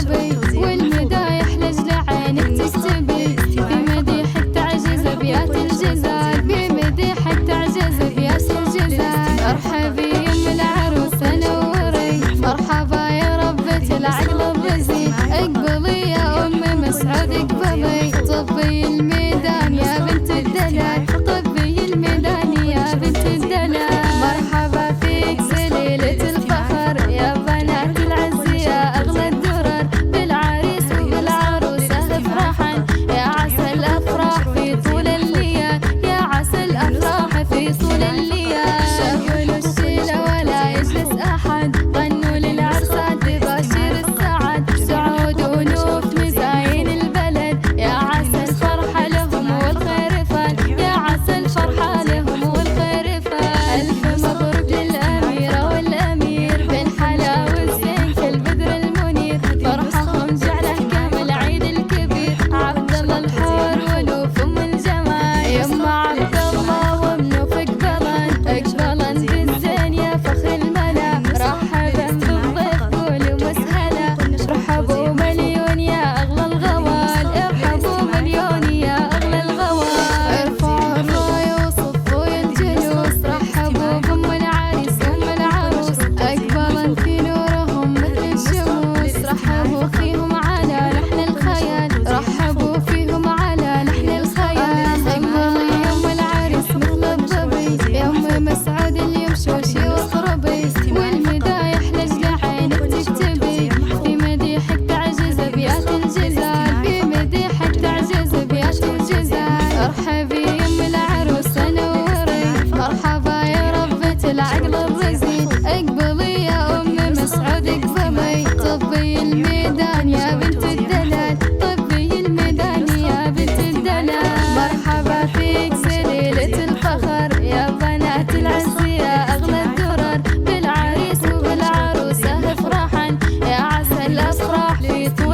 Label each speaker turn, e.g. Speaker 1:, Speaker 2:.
Speaker 1: تطربي والمدايح لجل عينك تكتبي في مديحك تعجز ابيات الجزال بمديحك تعجز ابيات الجزال مرحبي يم العروسة نوري مرحبا يا ربة العقل الرزين اقبلي يا ام مسعود اقبلي طبي الميدان يا بنت الدلال طبي الميدان يا بنت الدلال مرحبا فيك سليلة الفخر يا بنات العز يا اغلى الدرر بالعريس وبالعروسة افرحا يا عسى الافراح في طول الليال يا عسى الافراح في طول الليال شغلوا الشيلة ولا يجلس احد غنوا للعرسات بباشر السعد سعود ونوف مزاين البلد يا عسى الفرحة لهم والخير فان يا عسى الفرحة لهم والخير فان ألف مبروك للأميرة والأمير بالحلا والزين كالبدر المنير فرحهم جعله كامل عيد الكبير عبد الله الحور ونوف أم الجمال يما عبد الله ومنوف اقبلا بالزين يا فخر الملا مرحبا بالضيف قولوا مسهلا رحبوا مليون يا اغلى الغوال ارحبوا مليون يا اغلى الغوال ارفعوا الرايه وصفوا يا الجلوس رحبوا بام العريس ام العروس اقبلا في نورهم مثل الشموس رحبوا فيهم على لحن الخيال رحبوا فيهم على لحن الخيال اقبلي يم العريس مثل الظبي يا ام مسعود اليوم شوشي واطربي والمدايح لجل عينك تكتبي في مديحك تعجز ابيات الجزال في مديحك تعجز ابيات الجزال ارحبي يم العروسة نوري مرحبا يا ربة العقل الرزين اقبلي يا ام مسعود اقبلي طبي الميدان يا بنت الدلال طبي الميدان يا بنت الدلال مرحبا فيك سليلة الفخر يا بنات العز يا اغلى الدرر بالعريس وبالعروسة افرحا يا عسى الافراح في طول